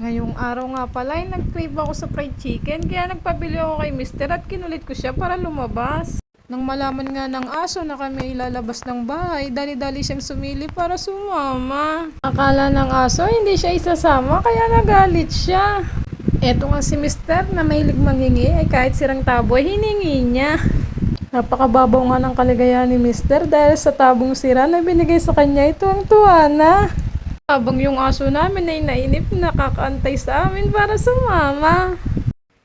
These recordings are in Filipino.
Ngayong araw nga pala ay nag-crave ako sa fried chicken kaya nagpabili ako kay mister at kinulit ko siya para lumabas. Nang malaman nga ng aso na kami ilalabas ng bahay, dali-dali siyang sumili para sumama. Akala ng aso hindi siya isasama kaya nagalit siya. Eto nga si mister na mahilig manghingi ay kahit sirang tabo ay hiningi niya. Napakababaw nga ng kaligayahan ni mister dahil sa tabong sira na binigay sa kanya ito ang tuwa na. Habang yung aso namin ay nainip, nakakaantay sa amin para sumama.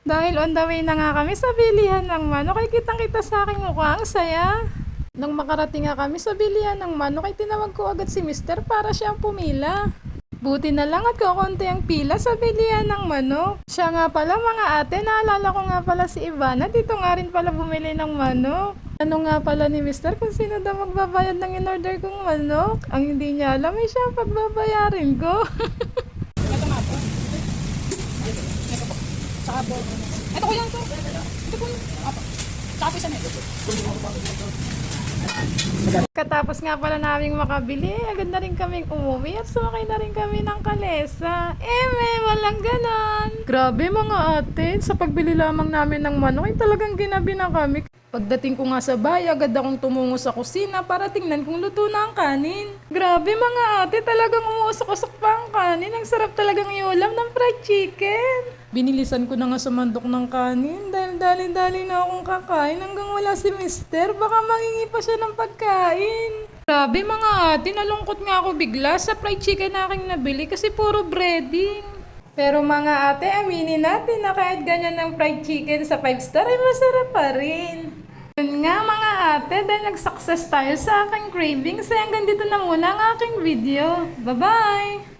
Dahil on the way na nga kami sa bilihan ng manok ay kitang-kita sa aking mukha ang saya. Nang makarating nga kami sa bilihan ng manok ay tinawag ko agad si mister para siyang pumila. Buti na lang at kukunti ang pila sa bilihan ng manok. Siya nga pala mga ate, naalala ko nga pala si Ivana, dito nga rin pala bumili ng manok. Ano nga pala ni mister kung sino daw magbabayad ng in-order kong manok? Ang hindi niya alam ay siya ang pagbabayarin ko. Ito nga po. Ito po. Tsaka po. Ito ko yan to. Ito po yun. Apo. Tsaka po isa na ito. Katapos nga pala naming makabili, agad na rin kaming umuwi at sumakay na rin kami ng kalesa. Walang ganon. Grabe mga ate, sa pagbili lamang namin ng manok ay talagang ginabi na kami. Pagdating ko nga sa bahay, agad akong tumungo sa kusina para tingnan kung luto na ang kanin. Grabe mga ate, talagang umuusok-usok pa ang kanin. Ang sarap talagang iulam ng fried chicken. Binilisan ko na nga sa mandok ng kanin dahil dali-dali na akong kakain hanggang wala si mister. Baka mangingi pa siya ng pagkain. Grabe mga ate, nalungkot nga ako bigla sa fried chicken na aking nabili kasi puro breading. Pero mga ate, aminin natin na kahit ganyan ng fried chicken sa 5 star ay masarap pa rin. Yun nga mga ate, dahil nag-success tayo sa aking cravings, hanggang dito na muna ang aking video. Bye-bye!